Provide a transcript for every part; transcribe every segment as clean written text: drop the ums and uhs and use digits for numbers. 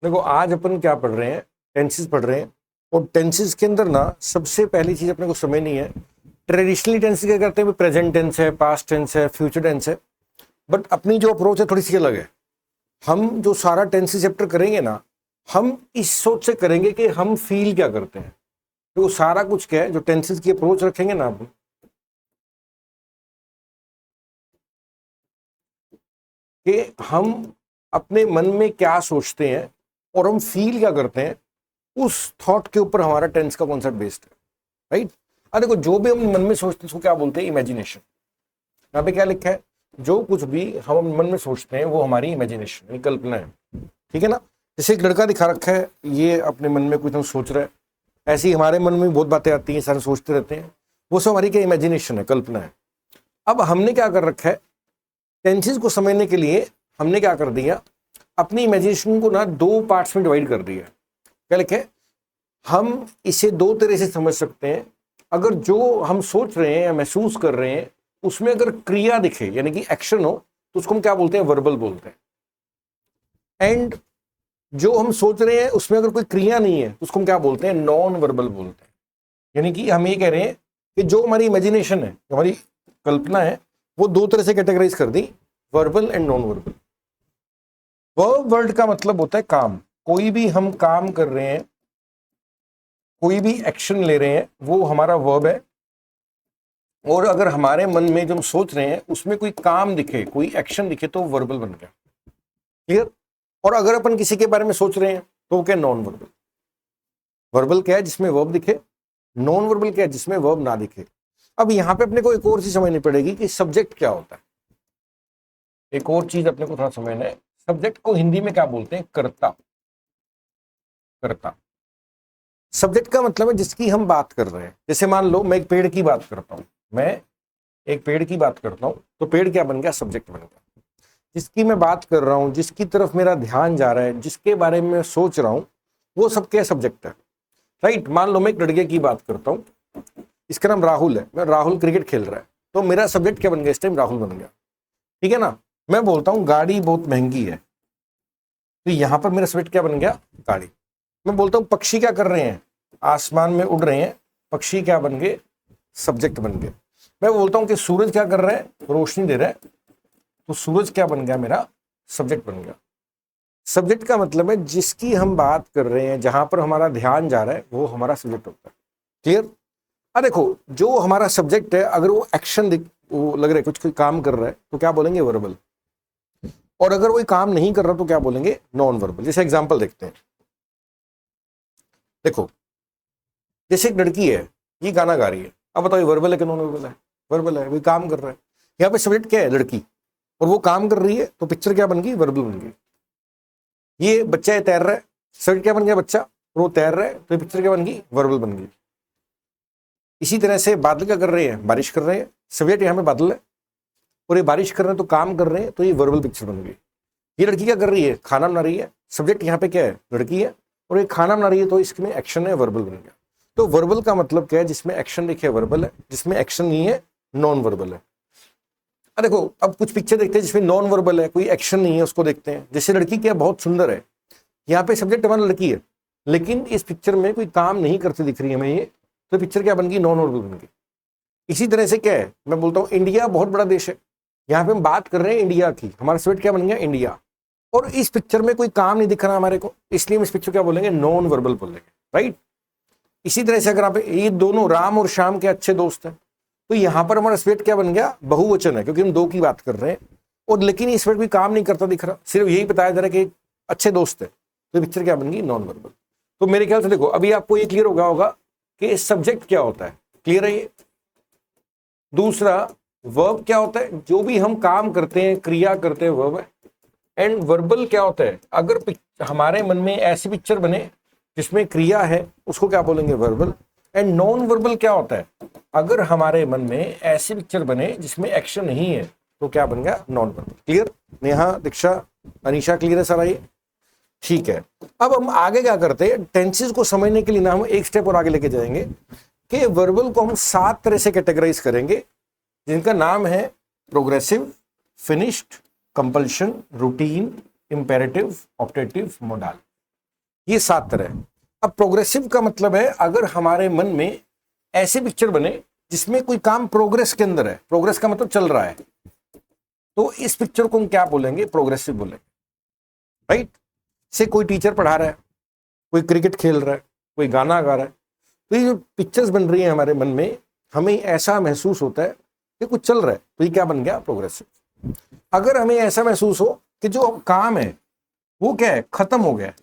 देखो आज अपन क्या पढ़ रहे हैं, टेंसेस पढ़ रहे हैं। और टेंसेस के अंदर ना सबसे पहली चीज अपने को समझनी है, ट्रेडिशनली टेंस क्या करते हैं, प्रेजेंट टेंस है, पास्ट टेंस है, फ्यूचर टेंस है। बट अपनी जो अप्रोच है थोड़ी सी अलग है। हम जो सारा टेंसेस चैप्टर करेंगे ना, हम इस सोच से करेंगे कि हम फील क्या करते हैं। तो सारा कुछ क्या है, जो टेंसेस की अप्रोच रखेंगे ना अपन, कि हम अपने मन में क्या सोचते हैं और हम फील क्या करते हैं, उस थॉट के ऊपर हमारा टेंस का कॉन्सेप्ट बेस्ड है। राइट। अब देखो, जो भी हम मन में सोचते हैं उसको क्या बोलते हैं, इमेजिनेशन। यहाँ पे क्या लिखा है, जो कुछ भी हम मन में सोचते हैं वो हमारी इमेजिनेशन यानी कल्पना है। ठीक है ना। जैसे एक लड़का दिखा रखा है, ये अपने मन में कुछ ना सोच रहा है, ऐसी हमारे मन में बहुत बातें आती हैं, सारे सोचते रहते हैं, वो सब हमारी क्या इमेजिनेशन है, कल्पना है। अब हमने क्या कर रखा है, टेंसेस को समझने के लिए हमने क्या कर दिया, अपनी इमेजिनेशन को ना दो पार्ट्स में डिवाइड कर दिया। क्या लिखे, हम इसे दो तरह से समझ सकते हैं। अगर जो हम सोच रहे हैं या महसूस कर रहे हैं उसमें अगर क्रिया दिखे यानी कि एक्शन हो, तो उसको हम क्या बोलते हैं, वर्बल बोलते हैं। एंड जो हम सोच रहे हैं उसमें अगर कोई क्रिया नहीं है तो उसको हम क्या बोलते हैं, नॉन वर्बल बोलते हैं। यानी कि हम ये कह रहे हैं कि जो हमारी इमेजिनेशन है, हमारी कल्पना है, वो दो तरह से कैटेगराइज कर दी, verbal and non verbal. Verb word का मतलब होता है काम। कोई भी हम काम कर रहे हैं, कोई भी एक्शन ले रहे हैं, वो हमारा वर्ब है। और अगर हमारे मन में जो हम सोच रहे हैं उसमें कोई काम दिखे, कोई एक्शन दिखे, तो वर्बल बन गया। क्लियर। और अगर अपन किसी के बारे में सोच रहे हैं तो वो क्या, नॉन वर्बल। वर्बल क्या है, जिसमें वर्ब दिखे। नॉन वर्बल क्या है, जिसमें वर्ब ना दिखे। अब यहां पे अपने को एक और चीज समझनी पड़ेगी कि सब्जेक्ट क्या होता है। एक और चीज अपने को थोड़ा समझना है, सब्जेक्ट को हिंदी में क्या बोलते हैं, कर्ता। कर्ता सब्जेक्ट का मतलब है जिसकी हम बात कर रहे हैं। जैसे मान लो मैं एक पेड़ की बात करता हूं, मैं एक पेड़ की बात करता हूं, तो पेड़ क्या बन गया, सब्जेक्ट बन गया। जिसकी मैं बात कर रहा हूं, जिसकी तरफ मेरा ध्यान जा रहा है, जिसके बारे में सोच रहा हूं, वो सब क्या सब्जेक्ट है। राइट। मान लो मैं एक लड़के की बात करता हूं, इसका नाम राहुल है, मैं राहुल क्रिकेट खेल रहा है, तो मेरा सब्जेक्ट क्या बन गया, इस टाइम राहुल बन गया। ठीक है ना। मैं बोलता हूं गाड़ी बहुत महंगी है, तो यहां पर मेरा सब्जेक्ट क्या बन गया, गाड़ी। मैं बोलता हूं पक्षी क्या कर रहे हैं, आसमान में उड़ रहे हैं, पक्षी क्या बन गए, सब्जेक्ट बन गए। मैं बोलता हूं कि सूरज क्या कर रहा है, रोशनी दे रहा है, तो सूरज क्या बन गया, मेरा सब्जेक्ट बन गया। सब्जेक्ट का मतलब है जिसकी हम बात कर रहे हैं, जहां पर हमारा ध्यान जा रहा है, वो हमारा सब्जेक्ट होता है। क्लियर। अब देखो, जो हमारा सब्जेक्ट है अगर वो एक्शन वो लग रहा है, कुछ कोई काम कर रहा है, तो क्या बोलेंगे, वर्बल। और अगर कोई काम नहीं कर रहा तो क्या बोलेंगे, नॉन वर्बल। जैसे एग्जांपल देखते हैं, देखो जैसे एक लड़की है, ये गाना गा रही है, अब बताओ ये वर्बल है कि नॉन वर्बल है, वर्बल है, वो काम कर रहा है। यहाँ पे सब्जेक्ट क्या है, लड़की, और वो काम कर रही है, तो पिक्चर क्या बन गई, वर्बल बन गई। ये बच्चा है, तैर रहा है, सब्जेक्ट क्या बन गया, बच्चा, और वो तैर रहा है, तो ये पिक्चर क्या बन गई, वर्बल बन गई। इसी तरह से बादल क्या कर रहे हैं, बारिश कर रहे हैं, सब्जेक्ट यहाँ पे बादल है, और ये बारिश कर रहे हैं तो काम कर रहे हैं, तो ये वर्बल पिक्चर बन गई। ये लड़की क्या कर रही है, खाना बना रही है, सब्जेक्ट यहाँ पे क्या है, लड़की है, और ये खाना बना रही है, तो इसमें एक्शन है, वर्बल बन गया। तो वर्बल का मतलब क्या है, जिसमें एक्शन लिखे वर्बल है, जिसमें एक्शन नहीं है नॉन वर्बल है। अब देखो, अब कुछ पिक्चर देखते हैं जिसमें नॉन वर्बल है, कोई एक्शन नहीं है, उसको देखते हैं। जैसे लड़की क्या बहुत सुंदर है, यहाँ पे सब्जेक्ट हमारा लड़की है, लेकिन इस पिक्चर में कोई काम नहीं करती दिख रही है हमें ये, तो पिक्चर क्या बन गई, नॉन वर्बल बन गई। इसी तरह से क्या है, मैं बोलता हूँ इंडिया बहुत बड़ा देश है, यहाँ पे हम बात कर रहे हैं इंडिया की, हमारा सब्जेक्ट क्या बन गया, इंडिया। और इस पिक्चर में कोई काम नहीं दिख रहा हमारे को, इसलिए हम इस पिक्चर क्या बोलेंगे, नॉन वर्बल बोलेंगे। राइट। इसी तरह से अगर आप, ये दोनों राम और श्याम के अच्छे दोस्त हैं, तो यहां पर हमारा सब्जेक्ट क्या बन गया, बहुवचन है, क्योंकि हम दो की बात कर रहे हैं। और लेकिन इस पर भी काम नहीं करता दिख रहा, सिर्फ यही बताया जा रहा है कि अच्छे दोस्त है, तो पिक्चर क्या बन गई, नॉन वर्बल। तो मेरे ख्याल से देखो, अभी आपको ये क्लियर होगा कि सब्जेक्ट क्या होता है। क्लियर है ये। दूसरा, वर्ब क्या होता है, जो भी हम काम करते हैं, क्रिया करते हैं, वर्ब है। एंड वर्बल क्या होता है, अगर हमारे मन में ऐसी पिक्चर बने जिसमें क्रिया है, उसको क्या बोलेंगे, वर्बल। एंड नॉन वर्बल क्या होता है, अगर हमारे मन में ऐसी पिक्चर बने जिसमें एक्शन नहीं है, तो क्या बन गया, नॉन वर्बल। क्लियर। नेहा, दीक्षा, अनीशा, क्लियर है सारा ये। ठीक है। अब हम आगे क्या करते हैं, टेंसेस को समझने के लिए ना हम एक स्टेप और आगे लेके जाएंगे कि वर्बल को हम 7 तरह से कैटेगराइज करेंगे, जिनका नाम है progressive, finished, compulsion, routine, imperative, optative, modal. ये 7 तरह है। अब प्रोग्रेसिव का मतलब है अगर हमारे मन में ऐसे पिक्चर बने जिसमें कोई काम प्रोग्रेस के अंदर है, प्रोग्रेस का मतलब चल रहा है, तो इस पिक्चर को हम क्या बोलेंगे? प्रोग्रेसिव बोलेंगे, राइट। से कोई टीचर पढ़ा रहा है, कोई क्रिकेट खेल रहा है, कोई गाना गा रहा है, तो ये जो पिक्चर्स बन रही है हमारे मन में, हमें ऐसा महसूस होता है कि कुछ चल रहा है, तो ये क्या बन गया? प्रोग्रेसिव। अगर हमें ऐसा महसूस हो कि जो काम है वो क्या है? खत्म हो गया है,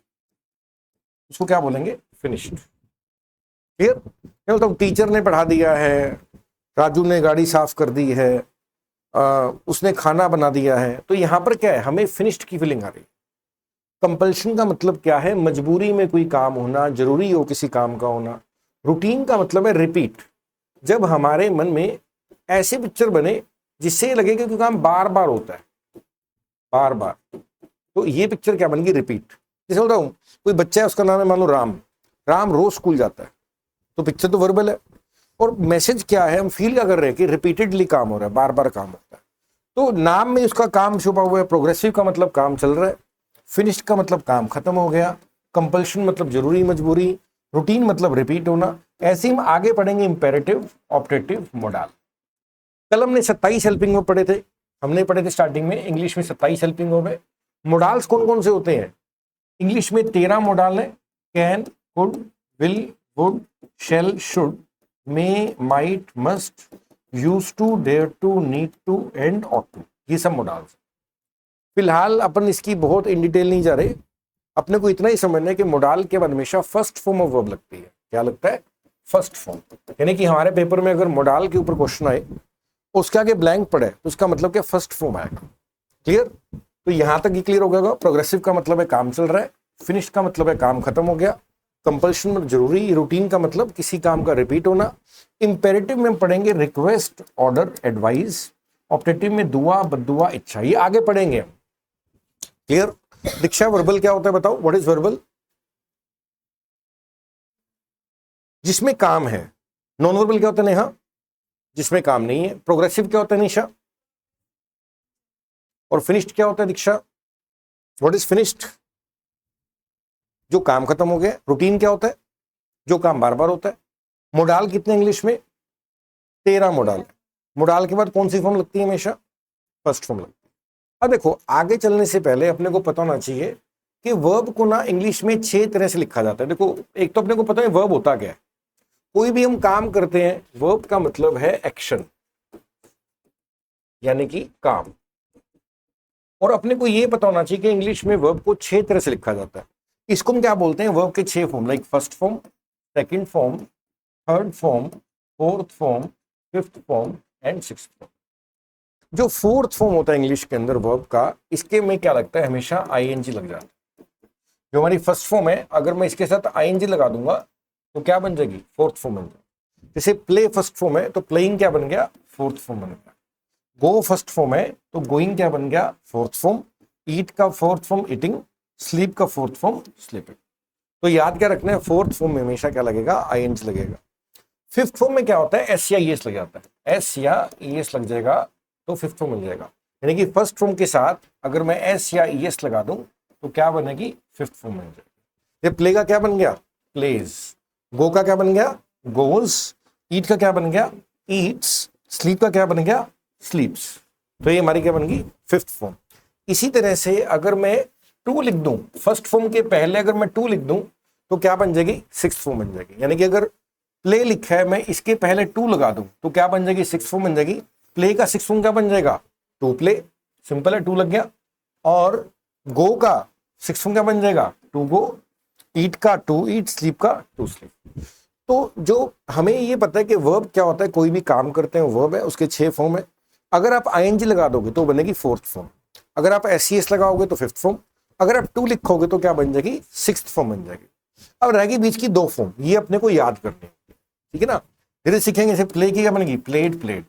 उसको क्या बोलेंगे? फिनिश्ड। क्लियर? क्या बोलता हूँ, टीचर ने पढ़ा दिया है, राजू ने गाड़ी साफ कर दी है, उसने खाना बना दिया है, तो यहां पर क्या है? हमें फिनिश्ड की फीलिंग आ रही है। कंपल्शन का मतलब क्या है? मजबूरी में कोई काम होना, जरूरी हो किसी काम का होना। रूटीन का मतलब है रिपीट। जब हमारे मन में ऐसे पिक्चर बने जिससे लगे कि कोई काम बार बार होता है, बार बार, तो ये पिक्चर क्या बन गई? रिपीट। जैसे बोलता हूँ, कोई बच्चा है, उसका नाम है मान लो राम, राम रोज स्कूल जाता है, तो पिक्चर तो वर्बल है, और मैसेज क्या है? हम फील क्या कर रहे हैं कि रिपीटेडली काम हो रहा है, बार बार काम होता है। तो नाम में उसका काम छुपा हुआ है। प्रोग्रेसिव का मतलब काम चल रहा है, फिनिश्ड का मतलब काम खत्म हो गया, कंपल्शन मतलब जरूरी मजबूरी, रूटीन मतलब रिपीट होना। ऐसे हम आगे पढ़ेंगे इंपेरेटिव, ऑप्टेटिव, मोडाल। कल हमने 27 हेल्पिंग वर्ब पढ़े थे, हमने पढ़े थे स्टार्टिंग में इंग्लिश में 27 हेल्पिंग वर्ब है। मोडाल्स कौन कौन से होते हैं? इंग्लिश में 13 मोडाल है। Can, could, will, would, shall, should, may, might, must, use to, dare to, need to and ought to, ये सब मोडाल्स। फिलहाल अपन इसकी बहुत इन डिटेल नहीं जा रहे, अपने को इतना ही समझना है कि मोडाल के बाद हमेशा फर्स्ट फॉर्म ऑफ वर्ब लगती है। क्या लगता है? First form. यानी कि हमारे पेपर में अगर मोडाल के ऊपर क्वेश्चन आए, उसके आगे ब्लैंक पड़े, तो उसका मतलब क्या? फर्स्ट फॉर्म आएगा। क्लियर? तो यहां तक ये क्लियर हो गया। प्रोग्रेसिव का मतलब है काम चल रहा है, फिनिश का मतलब है काम खत्म हो गया, कंपल्शन में जरूरी, रूटीन का मतलब किसी काम का रिपीट होना, इंपेरेटिव में पढ़ेंगे रिक्वेस्ट, ऑर्डर, एडवाइस, ऑप्टेटिव में दुआ, बद्दुआ, इच्छा, ये आगे पढ़ेंगे हम। क्लियर? दीक्षा, वर्बल क्या होता है बताओ? What is verbal? जिसमें काम है। नॉन वर्बल क्या होता है नेहा? जिसमें काम नहीं है। प्रोग्रेसिव क्या होता है निशा? और फिनिश्ड क्या होता है दीक्षा? What is finished? जो काम खत्म हो गया। रूटीन क्या होता है? जो काम बार बार होता है। मोडाल कितने इंग्लिश में? 13 मोडाल है। मोडाल के बाद कौन सी फॉर्म लगती है हमेशा? फर्स्ट फॉर्म लगती है। अब देखो, आगे चलने से पहले अपने को पता होना चाहिए कि वर्ब को ना इंग्लिश में 6 तरह से लिखा जाता है। देखो, एक तो अपने को पता है वर्ब होता क्या है। कोई भी हम काम करते हैं, वर्ब का मतलब है एक्शन, यानी कि काम। और अपने को यह पता होना चाहिए कि इंग्लिश में वर्ब को 6 तरह से लिखा जाता है। इसको हम क्या बोलते हैं? वर्ब के 6 form, like first form, second form, third form, fourth form, fifth form and sixth form. जो फोर्थ फॉर्म होता है इंग्लिश के अंदर वर्ब का, इसके में क्या लगता है? हमेशा आईएनजी लग जाता है। जो हमारी फर्स्ट फॉर्म है, अगर मैं इसके साथ आईएनजी लगा दूंगा तो क्या बन जाएगी? फोर्थ फॉर्म बन जाएगी। जैसे प्ले फर्स्ट फॉर्म है तो प्लेइंग क्या बन गया? फोर्थ फॉर्म बन गया। गो फर्स्ट फॉर्म है तो गोइंग क्या बन गया? Fourth form. ईट का फोर्थ फॉर्म ईटिंग, स्लीप का फोर्थ फॉर्म स्लीपिंग। तो याद क्या रखना है? फोर्थ फॉर्म में हमेशा क्या लगेगा? आईएनजी लगेगा। फिफ्थ फॉर्म में क्या होता है? एस या ईएस लग जाता है। एस या ईएस लग जाएगा तो फिफ्थ फॉर्म मिल जाएगा। यानी कि फर्स्ट फॉर्म के साथ अगर मैं एस या ईएस लगा दूं तो क्या बनेगी? फिफ्थ फॉर्म बन जाएगी। ये प्ले का क्या बन गया? प्लेज। गो का क्या बन गया? गोज। ईट का क्या बन गया? ईट्स। स्लीप का क्या बन गया? स्लीप्स। तो ये हमारी क्या बन गई? Fifth form. इसी तरह से अगर मैं टू लिख दूं, फर्स्ट फॉर्म के पहले अगर मैं टू लिख दूं तो क्या बन जाएगी? सिक्स्थ फॉर्म बन जाएगी। यानी कि अगर प्ले लिखा है, मैं इसके पहले टू लगा दूं तो क्या बन जाएगी? सिक्स्थ फॉर्म बन जाएगी। प्ले का सिक्स्थ फॉर्म क्या बन जाएगा? To play. सिंपल है, टू लग गया। और गो का सिक्स्थ फॉर्म क्या बन जाएगा? To go. ईट का टू ईट, स्लीप का टू स्लीप। तो जो हमें ये पता है कि वर्ब क्या होता है, कोई भी काम करते हैं वर्ब है, उसके 6 फॉर्म है। अगर आप आईएनजी लगा दोगे तो बनेगी फोर्थ फॉर्म। अगर आप एससीएस लगाओगे तो फिफ्थ फॉर्म। अगर आप टू लिखोगे तो क्या बन जाएगी? सिक्स्थ फॉर्म बन जाएगी। अब रहेगी बीच की 2 फॉर्म, ये अपने को याद करनी है, ठीक है ना। धीरे सीखेंगे। जैसे प्ले की क्या बनेगी? Played played.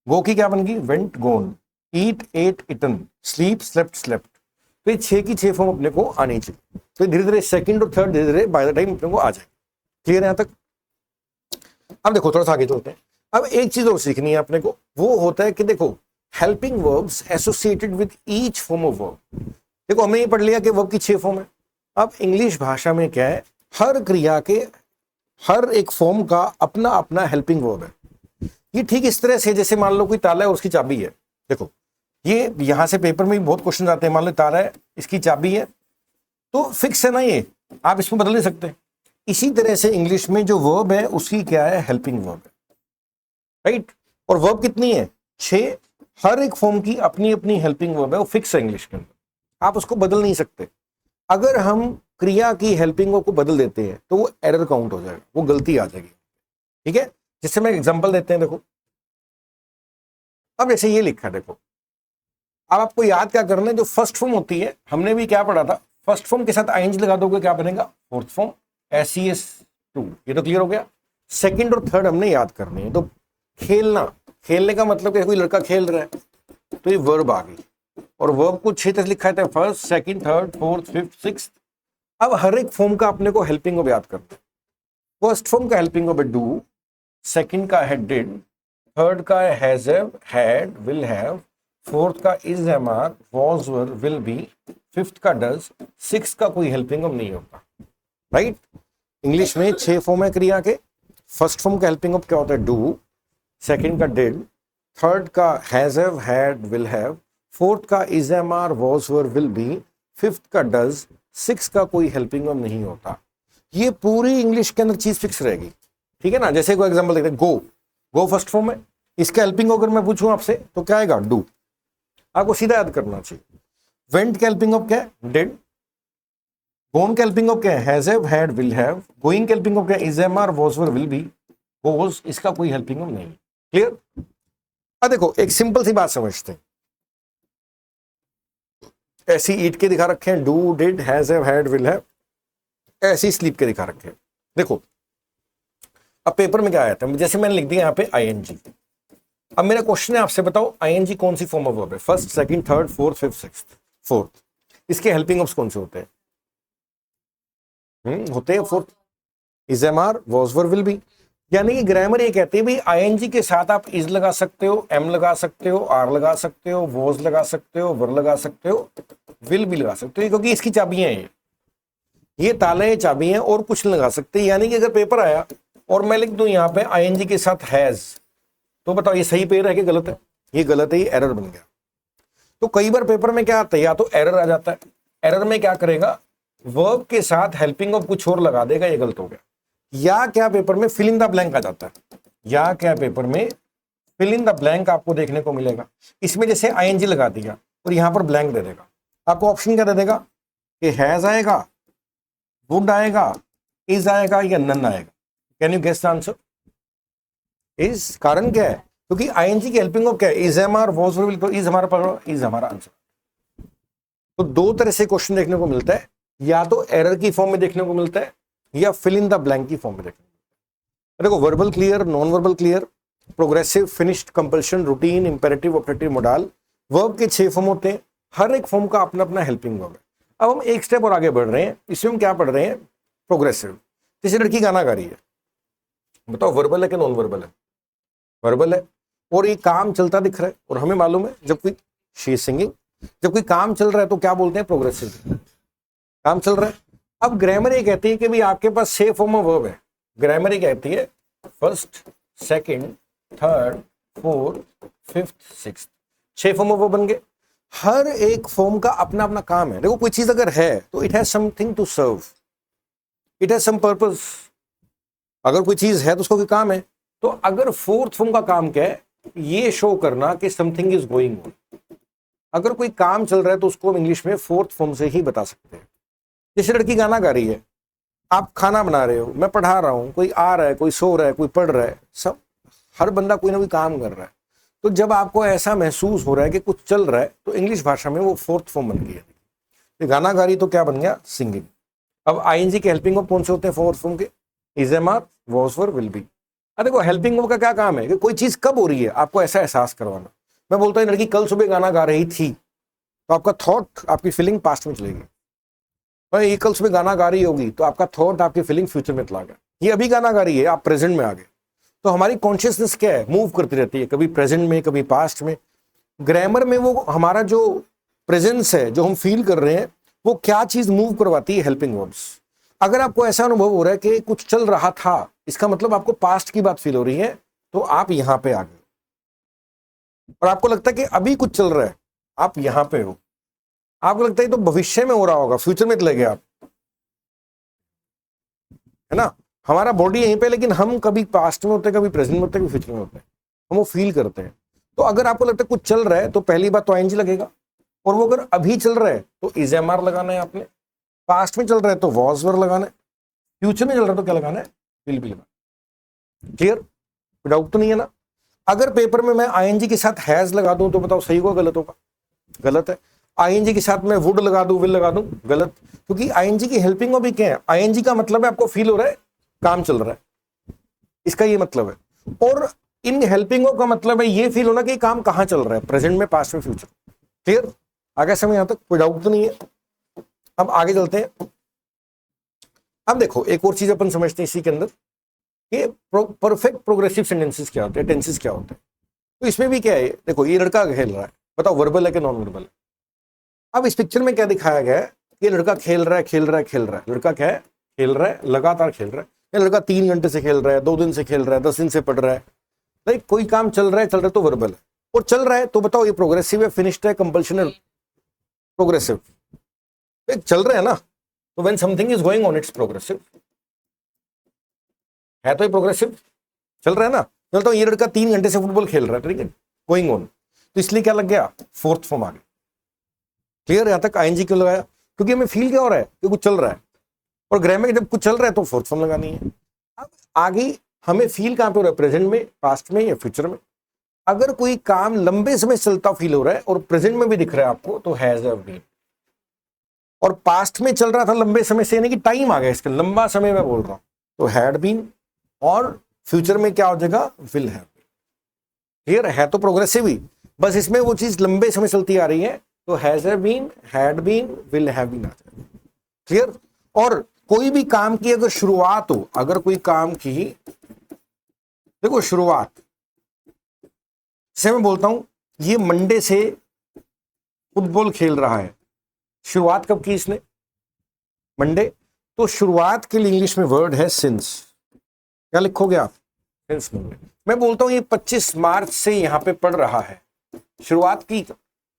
गो की क्या बनेगी? Went gone. Eat ate eaten. Sleep slept slept. तो ये 6 की 6 फॉर्म अपने को आनी चाहिए। तो धीरे धीरे सेकंड और थर्ड धीरे धीरे बाय द टाइम अपने को आ जाएगी। क्लियर है यहां तक? अब देखो थोड़ा सा आगे चलते हैं। अब एक चीज और सीखनी है अपने को, वो होता है कि देखो helping verbs associated with each form of verb. देखो हमने ये पढ़ लिया कि वर्ब की 6 फॉर्म है। अब इंग्लिश भाषा में क्या है, हर क्रिया के हर एक फॉर्म का अपना अपना हेल्पिंग वर्ब है। ये ठीक इस तरह से जैसे मान लो कोई ताला है और उसकी चाबी है। देखो ये यहां से पेपर में भी बहुत क्वेश्चन आते हैं, मान लो ताला है, इसकी चाबी है, तो फिक्स है ना, ये आप इसमें बदल नहीं सकते। इसी तरह से इंग्लिश में जो वर्ब है उसकी क्या है, हेल्पिंग वर्ब है, राइट। और वर्ब कितनी है, 6। हर एक फॉर्म की अपनी अपनी हेल्पिंग वर्ब है, वो फिक्स है इंग्लिश के अंदर, आप उसको बदल नहीं सकते। अगर हम क्रिया की हेल्पिंग वर्ब को बदल देते हैं तो वो एरर काउंट हो जाएगा, वो गलती आ जाएगी, ठीक है। जिससे मैं एग्जांपल देते हैं, देखो अब जैसे ये लिखा है, देखो अब आपको याद क्या करना है, जो फर्स्ट फॉर्म होती है, हमने भी क्या पढ़ा था, फर्स्ट फॉर्म के साथ आईएनजी लगा दोगे क्या बनेगा, फोर्थ फॉर्म, SES2। ये तो क्लियर हो गया। सेकंड और थर्ड हमने याद करनी है। तो खेलना, खेलने का मतलब है कोई लड़का खेल रहा है, तो ये वर्ब आ गई, और वर्ब को 6 तरह लिखा है, first, second, third, fourth, fifth, sixth. अब हर एक फॉर्म का अपने को हेल्पिंग वर्ब याद करते हैं। फर्स्ट फॉर्म का हेल्पिंग वर्ब है डू, सेकंड का है डिड, थर्ड का है has have, had, will have, fourth का is, am are, was, were, will be, fifth का डज, सिक्स्थ का कोई हेल्पिंग वर्ब नहीं होता, राइट। इंग्लिश में 6 फॉर्म है क्रिया के। फर्स्ट फॉर्म का हेल्पिंग वर्ब क्या होता है, डू, सेकंड का डिड, थर्ड का has have, had, will have, fourth का is, am are, was, were, will be, fifth का डज, सिक्स का कोई हेल्पिंग वर्ब नहीं होता। ये पूरी इंग्लिश के अंदर चीज फिक्स रहेगी, ठीक है ना। जैसे कोई एग्जांपल देखते हैं, गो, गो फर्स्ट फॉर्म है, इसका हेल्पिंग अगर मैं पूछूं आपसे तो क्या आएगा, डू, आपको सीधा याद करना चाहिए। वेंट का हेल्पिंग वर्ब क्या है, डिड। गोन का हेल्पिंग वर्ब क्या है, has have, had, will have. Going का हेल्पिंग वर्ब क्या है, is, am are, was, were, will be, goes, इसका कोई हेल्पिंग वर्ब नहीं। क्लियर। अब देखो एक सिंपल सी बात समझते हैं, ऐसी ईट के दिखा रखे हैं, do, did, has have, had, will have, ऐसी स्लीप के दिखा रखे हैं। देखो अब पेपर में क्या आया था, जैसे मैंने लिख दिया यहाँ पे आईएनजी। अब मेरा क्वेश्चन है, आपसे बताओ आईएनजी कौन सी फॉर्म ऑफ वर्ब है, first, second, third, fourth, fifth, sixth. Fourth, इसके हेल्पिंग वर्ब्स कौन से होते हैं, होते हैं fourth, is, am are, was, were, will be. यानी कि ग्रामर ये कहते हैं भाई आईएनजी के साथ आप इज लगा सकते हो, एम लगा सकते हो, आर लगा सकते हो, वॉज लगा सकते हो, वर लगा सकते हो, विल भी लगा सकते हो, क्योंकि इसकी चाबियां हैं, ये ताले चाबी हैं, और कुछ लगा सकते हैं। यानी कि अगर पेपर आया और मैं लिख दूं यहाँ पे आईएनजी के साथ हैज, तो बताओ ये सही पेयर है कि गलत है, ये गलत है, ये एरर बन गया। तो कई बार पेपर में क्या आता है, या तो एरर आ जाता है, एरर में क्या करेगा, वर्ब के साथ हेल्पिंग ऑफ कुछ और लगा देगा, ये गलत हो गया। या क्या पेपर में फिल इन द ब्लैंक आ जाता है, या क्या पेपर में फिल इन द ब्लैंक आपको देखने को मिलेगा। इसमें जैसे आईएनजी लगा दिया और यहां पर ब्लैंक दे देगा, आपको ऑप्शन क्या दे देगा कि हैज आएगा, वुड आएगा, इज आएगा, या नन आएगा। Can you guess the answer? Is. कारण क्या है, क्योंकि आईएनजी की हेल्पिंग ऑफ क्या है, is, am are, was, were, will, तो इज हमारा पकड़ो, इज हमारा आंसर। तो दो तरह से क्वेश्चन देखने को मिलता है, या तो एरर की फॉर्म में देखने को मिलता है, या फिल इन द ब्लैंक की फॉर्म में देखने को मिलता है। देखो verbal clear, non verbal clear, progressive, finished, compulsion, routine, imperative, operative, modal. Verb के 6 फॉर्म होते हैं, हर एक फॉर्म का अपना अपना हेल्पिंग वर्ब है। अब हम एक स्टेप और आगे बढ़ रहे हैं, इसमें हम क्या पढ़ रहे हैं, प्रोग्रेसिव। जैसे लड़की गाना गा रही है, बताओ वर्बल है कि नॉन वर्बल है, वर्बल है, और ये काम चलता दिख रहा है, और हमें मालूम है जब कोई शी इज सिंगिंग, जब कोई काम चल रहा है तो क्या बोलते हैं, प्रोग्रेसिव, काम चल रहा है। अब ग्रामर ये कहती है कि भाई आपके पास 6 फॉर्म ऑफ वर्ब है, ग्रामर ये कहती है first, second, third, fourth, fifth, sixth, 6 form of verb बन गए। हर एक फॉर्म का अपना अपना काम है। देखो कोई चीज अगर है तो it has something to serve, it has some purpose. अगर कोई चीज है तो उसका कोई काम है। तो अगर फोर्थ फॉर्म का काम क्या है, ये शो करना कि समथिंग इज गोइंग ऑन। अगर कोई काम चल रहा है तो उसको हम इंग्लिश में फोर्थ फॉर्म से ही बता सकते हैं। जैसे लड़की गाना गा रही है, आप खाना बना रहे हो, मैं पढ़ा रहा हूं, कोई आ रहा है, कोई सो रहा है, कोई पढ़ रहा है, सब हर बंदा कोई ना कोई काम कर रहा है। तो जब आपको ऐसा महसूस हो रहा है कि कुछ चल रहा है, तो इंग्लिश भाषा में वो फोर्थ फॉर्म बन गया। तो गाना गा रही तो क्या बन गया, सिंगिंग। अब आईएनजी के हेल्पिंग वर्ब कौन से होते हैं फोर्थ फॉर्म के, is, am are, was, were, will be. देखो हेल्पिंग वर्ब का क्या काम है कि कोई चीज कब हो रही है आपको ऐसा एहसास करवाना। मैं बोलता हूँ लड़की कल सुबह गाना गा रही थी, तो आपका थॉट, आपकी फीलिंग पास्ट में चलेगी। और ये कल सुबह गाना गा रही होगी तो आपका थॉट, आपकी फीलिंग फ्यूचर में चला गया। ये अभी गाना गा रही है, आप प्रेजेंट में आ गए। तो हमारी कॉन्शियसनेस क्या है, मूव करती रहती है, कभी प्रेजेंट में, कभी पास्ट में। ग्रामर में वो हमारा जो प्रेजेंस है, जो हम फील कर रहे हैं, वो क्या चीज मूव करवाती है? Helping verbs. अगर आपको ऐसा अनुभव हो रहा है कि कुछ चल रहा था, इसका मतलब आपको पास्ट की बात फील हो रही है, तो आप यहां पे आ गए। और आपको लगता है कि अभी कुछ चल रहा है, आप यहां पे हो। आपको लगता है तो भविष्य में हो रहा होगा, फ्यूचर में चले गए आप, है ना। हमारा बॉडी यहीं पे, लेकिन हम कभी पास्ट में होते हैं, कभी प्रेजेंट में होते हैं, कभी फ्यूचर में होते हैं, हम वो फील करते हैं। तो अगर आपको लगता है कुछ चल रहा है, तो पहली बात तो आईएनजी लगेगा। और वो अगर अभी चल रहा है तो इज एम आर लगाना है आपने, पास्ट में चल रहा है तो वॉज वर लगाना है, फ्यूचर में चल रहा है तो क्या लगाना है? विल बी लगाना। क्लियर? डाउट तो नहीं है ना? अगर पेपर में मैं आईएनजी के साथ हैज लगा दूं तो बताओ सही होगा गलत होगा? गलत है। आईएनजी के साथ मैं वुड लगा दूं, विल लगा दूं, गलत। क्योंकि आईएनजी की हेल्पिंग भी क्या है? आईएनजी का मतलब है आपको फील हो रहा है काम चल रहा है, इसका ये मतलब है। और इन हेल्पिंगों का मतलब है ये फील होना कि काम कहां चल रहा है, प्रेजेंट में, पास्ट में, फ्यूचर। क्लियर? आगे समय यहां तक कोई डाउट तो नहीं है? अब आगे चलते हैं। अब देखो एक और चीज अपन समझते हैं इसी के अंदर कि परफेक्ट प्रोग्रेसिव सेंटेंसेस क्या होते हैं, टेंसेस क्या होते हैं। तो इसमें भी क्या है, देखो ये लड़का खेल रहा है, बताओ वर्बल है कि नॉन वर्बल है? अब इस पिक्चर में क्या दिखाया गया है? ये लड़का खेल रहा है, खेल रहा है, खेल रहा है। लड़का क्या है? खेल रहा है, लगातार खेल रहा है। ये लड़का 3 घंटे से खेल रहा है, 2 दिन से खेल रहा है, 10 दिन से पढ़ रहा है। लाइक कोई काम चल रहा है तो वर्बल है। और चल रहा है तो बताओ ये प्रोग्रेसिव है, फिनिश्ड है, कंपल्शन है? प्रोग्रेसिव। चल रहा है ना, तो when something is going on it's progressive है, तो ये प्रोग्रेसिव चल रहा है ना। चलता हूं ये लड़का 3 घंटे से फुटबॉल खेल रहा है, ठीक है, गोइंग ऑन, तो इसलिए क्या लग गया? फोर्थ फॉर्म आ गया। क्लियर? यहां तक आईएनजी क्यों लगाया? क्योंकि हमें फील क्या हो रहा है कि कुछ चल रहा है। और ग्रामर में जब कुछ चल रहा है तो फोर्थ फॉर्म लगानी है। अब आगे हमें फील कहां पे हो रहा है? प्रेजेंट में, पास्ट में या फ्यूचर में? अगर कोई काम लंबे समय चलता फील हो रहा है और प्रेजेंट में भी दिख रहा है आपको, तो हैज हैव बीन। और पास्ट में चल रहा था लंबे समय से, यानी कि टाइम आ गया इसका, लंबा समय मैं बोल रहा हूं, तो हैड बीन। और फ्यूचर में क्या हो जाएगा? Will have been. क्लियर है? तो प्रोग्रेसिव ही, बस इसमें वो चीज लंबे समय चलती आ रही है, तो has have been, had been, will have been आ जाएगा। क्लियर? और कोई भी काम की अगर शुरुआत हो, अगर कोई काम की देखो शुरुआत, जैसे मैं बोलता हूं ये मंडे से फुटबॉल खेल रहा है, शुरुआत कब की इसने? मंडे। तो शुरुआत के लिए इंग्लिश में वर्ड है सिंस। क्या लिखोगे आप? Since Monday. मैं बोलता हूं ये 25 मार्च से यहां पे पढ़ रहा है, शुरुआत की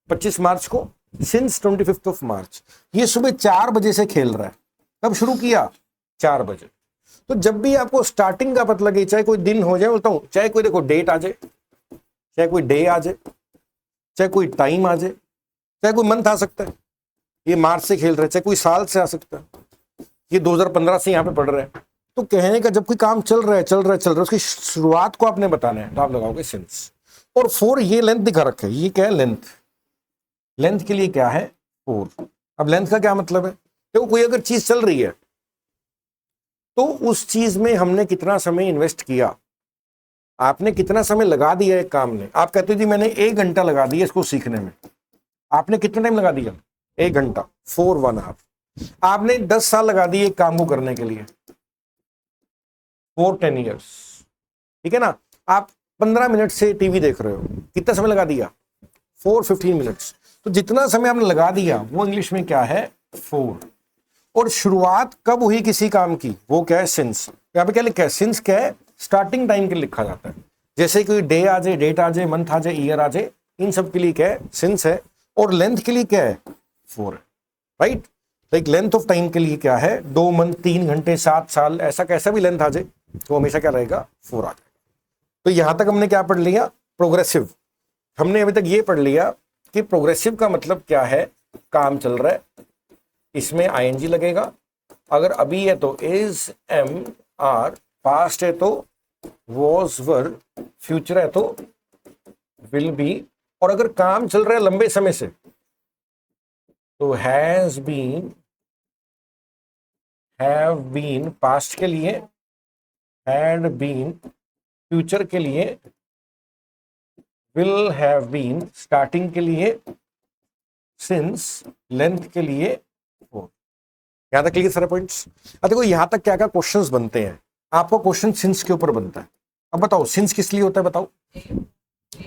25 मार्च को, सिंस 25th ऑफ मार्च। ये सुबह 4 बजे से खेल रहा है। कब शुरू किया? 4 बजे। तो जब भी आपको स्टार्टिंग का पता लगे, चाहे कोई दिन हो जाए, बोलता हूं चाहे कोई देखो डेट आ जाए, चाहे कोई डे आ जाए, चाहे कोई टाइम आ जाए, चाहे कोई मंथ आ सकता है, ये मार्च से खेल रहे, चाहे कोई साल से आ सकता है, ये 2015 से यहां पे पढ़ रहे हैं। तो कहने का जब कोई काम चल रहा है, उसकी शुरुआत को आपने बताना है, तो आप लगाओगे सिंस। और 4 ये लेंथ दिखा रखा है, ये क्या है? लेंथ। लेंथ के लिए क्या है? 4। अब लेंथ का क्या मतलब है? देखो कोई अगर चीज चल रही है तो उस चीज में हमने कितना समय इन्वेस्ट किया, आपने कितना समय लगा दिया एक काम ने। आप कहते हो जी मैंने 1 घंटा लगा दिया इसको सीखने में, आपने कितना टाइम लगा दिया? 1 घंटा, 4 1 हाफ। आपने 10 साल लगा दिए एक काम को करने के लिए, 4 10 ईयर्स, ठीक है ना। आप 15 मिनट से टीवी देख रहे हो, कितना समय लगा दिया? 4 15 मिनट्स। तो जितना समय आपने लगा दिया वो इंग्लिश में क्या है? 4। और शुरुआत कब हुई किसी काम की, वो क्या है? सिंस। यहाँ पे क्या लिखा है? सिंस क्या है? स्टार्टिंग टाइम के लिए लिखा जाता है। जैसे कोई डे आ जाए, डेट आ जाए, मंथ आ जाए, ईयर आ जाए, इन सब के लिए क्या है? सिंस है। और लेंथ के लिए क्या है? 4 है, right. Like length of time के लिए क्या है? 2 मंथ, 3 घंटे, 7 साल, ऐसा कैसा भी लेंथ आ जाए तो हमेशा क्या रहेगा? 4 आ जाएगा। तो यहां तक हमने क्या पढ़ लिया? प्रोग्रेसिव। हमने अभी तक ये पढ़ लिया कि प्रोग्रेसिव का मतलब क्या है? काम चल रहा है, इसमें आईएनजी लगेगा। अगर अभी है तो इज, एम, आर, पास्ट है तो वॉज, वर, फ्यूचर है तो विल बी। और अगर काम चल रहा है लंबे समय से तो has been, have been past के लिए, हैड बीन फ्यूचर के लिए, विल हैव बीन स्टार्टिंग के लिए, सिंस लेंथ के लिए। यहां तक क्लियर सारे पॉइंट्स? अब देखो यहां तक क्या क्या क्वेश्चंस बनते हैं। आपको क्वेश्चन सिंस के ऊपर बनता है। अब बताओ सिंस किस लिए होता है? बताओ।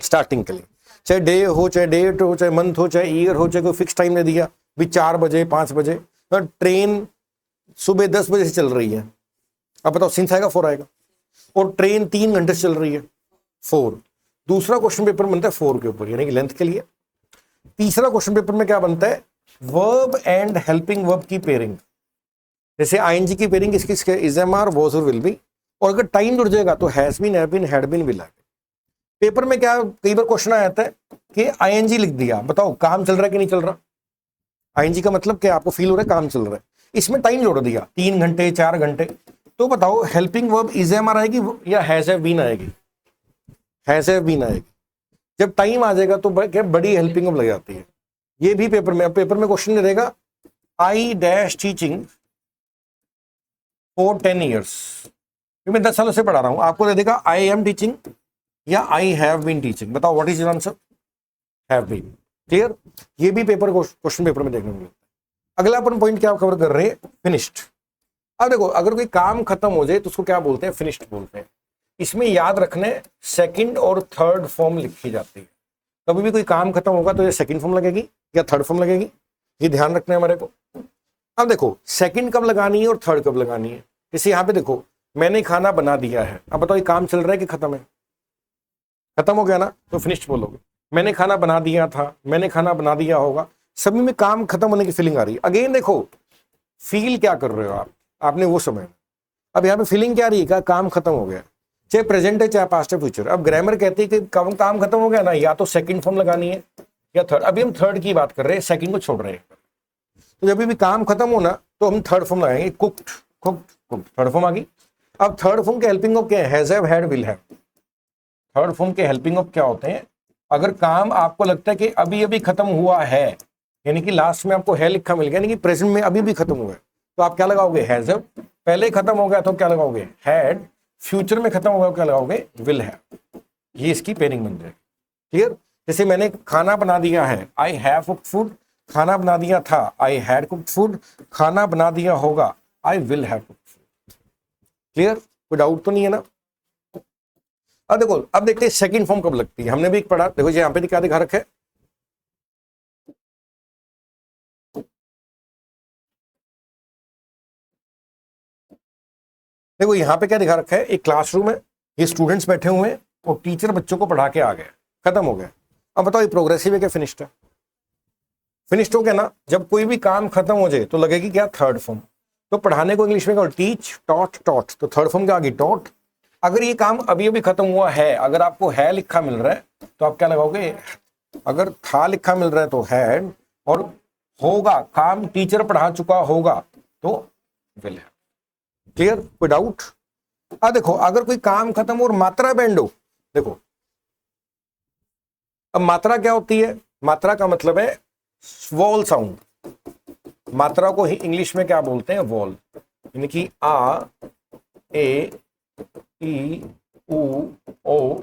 स्टार्टिंग के लिए, चाहे डे हो, चाहे डेट हो, चाहे मंथ हो, चाहे ईयर हो, चाहे कोई फिक्स टाइम ने दिया, भी 4 बजे 5 बजे, तो ट्रेन सुबह 10 बजे से चल रही है, अब बताओ सिंस आएगा 4 आएगा, और ट्रेन 3 घंटे से चल रही है 4। दूसरा क्वेश्चन पेपर बनता है 4 के ऊपर, यानी कि लेंथ के लिए। तीसरा क्वेश्चन पेपर में क्या बनता है, वर्ब एंड हेल्पिंग वर्ब की पेयरिंग, जैसे आईएनजी की पेयरिंग किस किसके, इज एम आर, वॉज और विल बी, और अगर टाइम जुड़ जाएगा तो has been, have been, had been, will have. Paper में क्या कई बार क्वेश्चन आ जाता है कि आईएनजी लिख दिया, बताओ काम चल रहा है कि नहीं चल रहा। आईएनजी का मतलब क्या, आपको फील हो रहा है काम चल रहा है, इसमें टाइम जोड़ दिया 3 घंटे 4 घंटे, तो बताओ helping verb is am are आएगी या हैज हैव बीन आएगी, हैज हैव बीन आएगी। जब टाइम आ जाएगा तो क्या बड़ी हेल्पिंग वर्ब लग जाती है। ये भी पेपर में, अब पेपर में क्वेश्चन रहेगा I dash teaching for 10 years, मैं 10 सालों से पढ़ा रहा हूं, आपको दे देगा आई एम टीचिंग या आई हैव बीन टीचिंग, बताओ what is your answer, have been. Clear, ये भी पेपर क्वेश्चन पेपर में देखने को मिलता है। अगला अपन पॉइंट क्या कवर कर रहे हैं, फिनिश्ड। अब देखो अगर कोई काम खत्म हो जाए तो उसको क्या बोलते हैं, फिनिश्ड बोलते हैं। इसमें याद रखने सेकंड और थर्ड फॉर्म लिखी जाती है, कभी भी कोई काम खत्म होगा तो ये सेकंड फॉर्म लगेगी या थर्ड फॉर्म लगेगी, ये ध्यान रखना है हमारे को। अब देखो सेकंड कब लगानी है और थर्ड कब लगानी है। जैसे यहाँ पे देखो मैंने खाना बना दिया है, अब बताओ ये काम चल रहा है कि खत्म है, खत्म हो गया ना, तो फिनिश्ड बोलोगे। मैंने खाना बना दिया था, मैंने खाना बना दिया होगा, सभी में काम खत्म होने की फीलिंग आ रही है। अगेन देखो फील क्या कर रहे हो आप, आपने वो समय, अब यहाँ पे फीलिंग क्या आ रही है, क्या काम खत्म हो गया, चाहे प्रेजेंट है चाहे पास्ट है फ्यूचर। अब ग्रामर कहती है कि काम खत्म हो गया ना, या तो सेकंड फॉर्म लगानी है या थर्ड। अभी हम थर्ड की बात कर रहे हैं, सेकंड को छोड़ रहे हैं। तो जब भी काम खत्म होना तो हम थर्ड फॉर्म लगाएंगे, cooked cooked cooked, third form आ गई। अब थर्ड फॉर्म के हेल्पिंग ऑफ क्या है, has have, had, will have. Third form के हेल्पिंग ऑफ क्या होते हैं, अगर काम आपको लगता है कि अभी अभी खत्म हुआ है, यानी कि लास्ट में आपको है लिखा मिल गया, यानी कि प्रेजेंट में अभी भी खत्म हुआ है, तो आप क्या लगाओगे, हैज हैव। पहले खत्म हो गया तो क्या लगाओगे, हैड। फ्यूचर में खत्म होगा क्या लगाओगे, विल हैव। ये इसकी पेयरिंग बन जाएगी। क्लियर, जैसे मैंने खाना बना दिया है, आई हैव कुक्ड फूड, खाना बना दिया था, आई हैड कुक्ड फूड, खाना बना दिया होगा, I will have cooked food. Clear, कोई डाउट तो नहीं है ना। अब देखो, अब देखते हैं सेकंड फॉर्म कब लगती है। हमने भी एक पढ़ा, देखो यहाँ पे क्या दिखा रखा है, देखो यहाँ पे क्या दिखा रखा है, एक क्लासरूम है, ये स्टूडेंट्स बैठे हुए हैं और टीचर बच्चों को पढ़ा के आ गए, खत्म हो गया। अब बताओ ये प्रोग्रेसिव है क्या फिनिश्ड है, फिनिश्ड हो गया ना। जब कोई भी काम खत्म हो जाए तो लगेगी क्या, थर्ड फॉर्म। तो पढ़ाने को इंग्लिश में कहो टीच, टॉट, टॉट, तो थर्ड फॉर्म क्या आ गई, टॉट। अगर ये काम अभी अभी खत्म हुआ है, अगर आपको है लिखा मिल रहा है तो आप क्या लगाओगे, अगर था लिखा मिल रहा है तो हैड, और होगा काम टीचर पढ़ा चुका होगा तो विल हैव। क्लियर, कोई डाउट। अब देखो अगर कोई काम खत्म और मात्रा बैंड हो, देखो अब मात्रा क्या होती है, मात्रा का मतलब है वॉल साउंड। मात्रा को ही इंग्लिश में क्या बोलते हैं, वॉल, यानी कि आ, ए, ई, उ, ओ।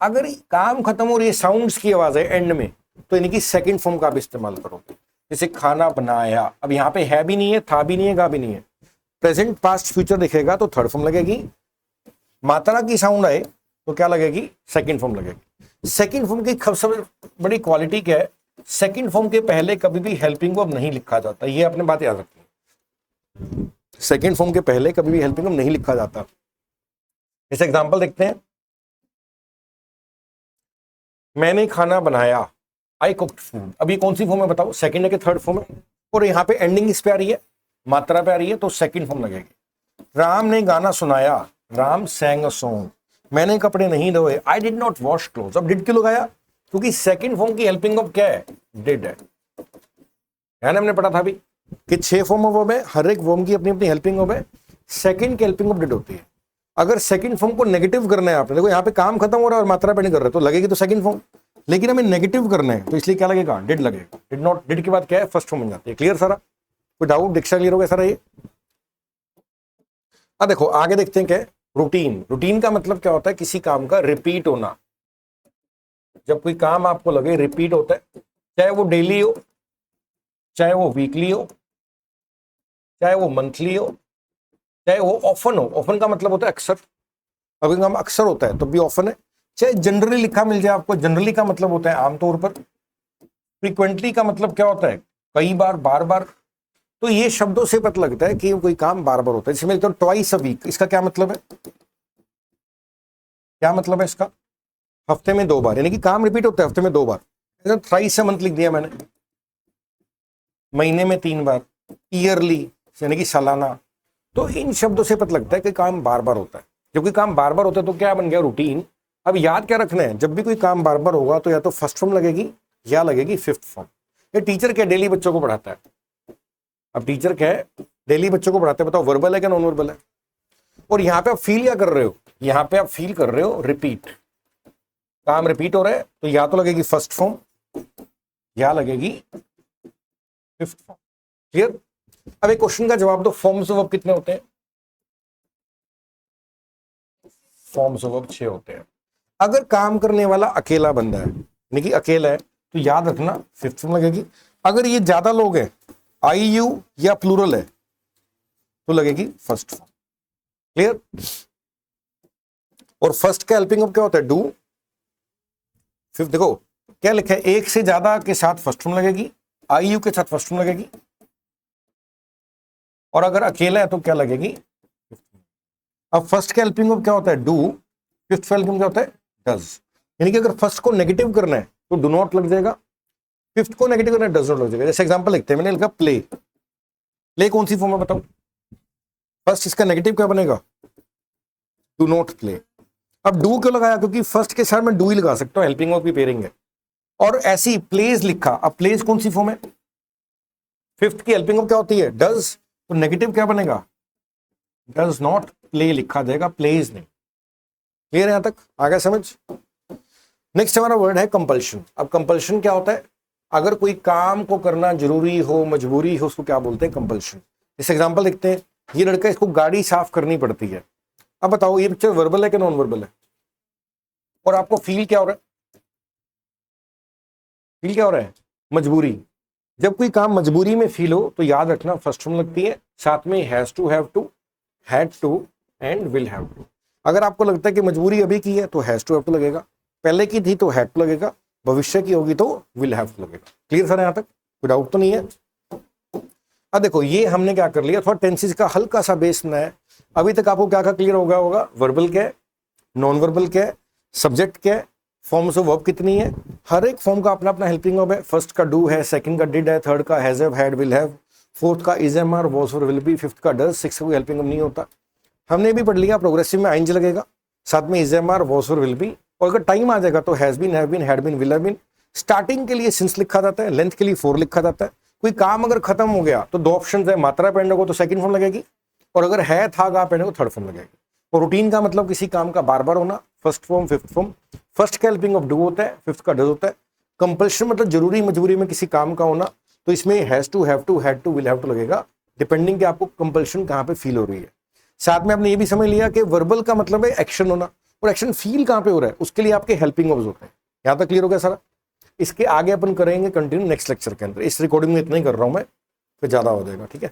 अगर काम खत्म और ये साउंड्स की आवाज है एंड में, तो यानी कि सेकंड फॉर्म का भी इस्तेमाल करोगे। जैसे खाना बनाया, अब यहाँ पे है भी नहीं है, था भी नहीं है, गा भी नहीं है, प्रेजेंट पास्ट फ्यूचर दिखेगा तो थर्ड फॉर्म लगेगी। मात्रा की साउंड आए तो क्या लगेगी, सेकंड फॉर्म लगेगी। सेकंड फॉर्म की सबसे बड़ी क्वालिटी क्या है, सेकंड फॉर्म के पहले कभी भी हेल्पिंग वर्ब नहीं लिखा जाता, ये अपने बात याद रखनी। सेकंड फॉर्म के पहले कभी भी हेल्पिंग वर्ब नहीं लिखा जाता। इस एग्जांपल देखते हैं, मैंने खाना बनाया, आई कुक्ड फूड। अभी कौन सी फॉर्म है बताओ, सेकंड है कि थर्ड फॉर्म है, और यहाँ पे एंडिंग इस पे आ रही है, मात्रा पे आ रही है, तो सेकंड फॉर्म लगेगी। राम ने गाना सुनाया, राम sang a song। मैंने कपड़े नहीं धोए, I did not wash clothes. अब डिड क्यों लगाया, क्योंकि सेकंड फॉर्म की हेल्पिंग वर्ब क्या है, डिड है। हमने पढ़ा था अभी कि 6 फॉर्म ऑफ वर्ब है, हर एक वर्ब की अपनी अपनी हेल्पिंग वर्ब है, सेकंड की हेल्पिंग वर्ब डिड होती है। अगर सेकंड फॉर्म को नेगेटिव करना है आपने, देखो यहाँ पे काम खत्म हो रहा है और मात्रा पे नहीं कर रहे, तो लगेगी तो सेकंड फॉर्म, लेकिन हमें नेगेटिव करना है तो इसलिए क्या लगेगा, डिड लगेगा। डिड नॉट, डिड के बाद क्या है, फर्स्ट फॉर्म बन जाती है। क्लियर सारा, कोई डाउट, दीक्षा क्लियर हो गया सारा ये। अब देखो आगे देखते हैं क्या, रूटीन। रूटीन का मतलब क्या होता है, किसी काम का रिपीट होना। जब कोई काम आपको लगे रिपीट होता है, चाहे वो डेली हो, चाहे वो वीकली हो, चाहे वो मंथली हो, चाहे वो ऑफन हो। ऑफन का मतलब होता है अक्सर, अगर काम अक्सर होता है तो भी ऑफन है। चाहे जनरली लिखा मिल जाए आपको, जनरली का मतलब होता है आमतौर पर। फ्रीक्वेंटली का मतलब क्या होता है, कई बार, बार बार। तो ये शब्दों से पता लगता है कि कोई काम बार बार होता है। जैसे मैं लिखता हूं ट्वाइस अ वीक, इसका क्या मतलब है? क्या मतलब है इसका? हफ्ते में 2 बार, यानी कि काम रिपीट होता है हफ्ते में 2 बार। थ्राइस अ मंथ लिख दिया मैंने, महीने में 3 बार, ईयरली यानी कि सालाना। तो इन शब्दों से पता लगता है कि काम बार बार होता है। जब कोई काम बार बार होता है तो क्या बन गया? रूटीन। अब याद क्या रखना है? जब भी कोई काम बार बार होगा तो या तो फर्स्ट फॉर्म लगेगी या लगेगी फिफ्थ फॉर्म। ये टीचर क्या डेली बच्चों को पढ़ाता है? अब टीचर क्या है, डेली बच्चों को पढ़ाते हैं, बताओ वर्बल है क्या नॉन वर्बल है? और यहाँ पे आप फील क्या कर रहे हो? यहाँ पे आप फील कर रहे हो रिपीट, काम रिपीट हो रहा है, तो या तो लगेगी फर्स्ट फॉर्म या लगेगी फिफ्थ फॉर्म। क्लियर? अब एक क्वेश्चन का जवाब दो, फॉर्म्स ऑफ वर्ब कितने होते हैं? फॉर्म्स ऑफ वर्ब 6 होते हैं। अगर काम करने वाला अकेला बंदा है, यानी कि अकेला है, तो याद रखना फिफ्थ फॉर्म लगेगी। अगर ये ज्यादा लोग हैं, आई यू या प्लूरल है, तो लगेगी फर्स्ट फॉर्म। क्लियर? और फर्स्ट का हेल्पिंग ऑफ क्या होता है? डू। फिफ्थ देखो क्या लिखा है, एक से ज्यादा के साथ फर्स्ट फॉर्म लगेगी, आई यू के साथ फर्स्ट फॉर्म लगेगी, और अगर अकेला है तो क्या लगेगी? अब फर्स्ट का हेल्पिंग ऑफ क्या होता है? डू। फिफ्थ का हेल्पिंग क्या होता है? डज। यानी कि अगर फर्स्ट को नेगेटिव करना है तो डू नॉट लग जाएगा, फिफ्थ को नेगेटिव करना है डज नॉट लग जाएगा। जैसे एग्जांपल लिखते हैं, मैंने लिखा प्ले। प्ले कौन सी फॉर्म है बताओ? फर्स्ट इसका नेगेटिव क्या बनेगा? Do not play. अब डू क्यों लगाया? क्योंकि फर्स्ट के साथ मैं डू ही लगा सकता हूं, हेल्पिंग ऑफ की पेयरिंग है। और ऐसी प्लेज लिखा, अब प्लेज कौन सी फॉर्म है? फिफ्थ की हेल्पिंग ऑफ क्या होती है? डज। तो नेगेटिव क्या बनेगा? डज नॉट प्ले लिखा जाएगा, प्लेज नहीं। क्लियर है यहां तक? आ गया समझ? नेक्स्ट हमारा वर्ड है कंपल्शन। अब कंपल्शन क्या होता है? अगर कोई काम को करना जरूरी हो, मजबूरी हो, उसको क्या बोलते हैं? कंपल्शन। इस एग्जांपल देखते हैं, ये लड़का, इसको गाड़ी साफ करनी पड़ती है। अब बताओ ये पिक्चर वर्बल है कि नॉन वर्बल है? और आपको फील क्या हो रहा है? फील क्या हो रहा है? मजबूरी। जब कोई काम मजबूरी में फील हो तो याद रखना फर्स्ट फॉर्म लगती है, साथ में has to, have to, had to and will have to. अगर आपको लगता है कि मजबूरी अभी की है तो हैज टू हैव टू लगेगा, पहले की थी तो हैड टू लगेगा, भविष्य की होगी तो विल हैव टू लगेगा। क्लियर सर यहां तक? कोई डाउट तो नहीं है? अब देखो ये हमने क्या कर लिया, थोड़ा टेंसेस का हल्का सा बेस बनाया है। अभी तक आपको क्या क्या क्लियर हो गया होगा? वर्बल क्या है, नॉन वर्बल क्या है, सब्जेक्ट क्या है, फॉर्म्स ऑफ वर्ब कितनी है, हर एक फॉर्म का अपना अपना हेल्पिंग वर्ब है। फर्स्ट का डू है, सेकंड का डिड है, थर्ड का has have, had, will have, fourth का इज एम आर, वाज और विल बी, फिफ्थ का डज, सिक्स्थ का हेल्पिंग वर्ब नहीं होता। हमने भी पढ़ लिया प्रोग्रेसिव में आइंज लगेगा, साथ में इज एम आर, वाज और विल बी, और अगर टाइम आ जाएगा तो has been, have been, had been, will have been. Starting के लिए सिंस लिखा जाता है, लेंथ के लिए फॉर लिखा जाता है। कोई काम अगर खत्म हो गया तो 2 ऑप्शन है, मात्रा पेंड होगा तो सेकंड फॉर्म लगेगी, और अगर है था गा पेंड होगा थर्ड फॉर्म लगेगी। और रूटीन का मतलब किसी काम का बार बार होना, first form, fifth form. First का हेल्पिंग ऑफ डू होता है, फिफ्थ का डज होता है। कंपल्शन मतलब जरूरी मजबूरी में किसी काम का होना, तो इसमें has to, have to, had to, will have to लगेगा, डिपेंडिंग कि आपको कंपल्शन कहां पे फील हो रही है। साथ में आपने ये भी समझ लिया कि वर्बल का मतलब है एक्शन होना, और एक्शन फील कहां पे हो रहा है उसके लिए आपके हेल्पिंग वर्ब्स होते हैं। यहां तक क्लियर हो गया सारा? इसके आगे अपन करेंगे कंटिन्यू नेक्स्ट लेक्चर के अंदर। इस रिकॉर्डिंग में इतना ही कर रहा हूं मैं, फिर ज्यादा हो जाएगा। ठीक है?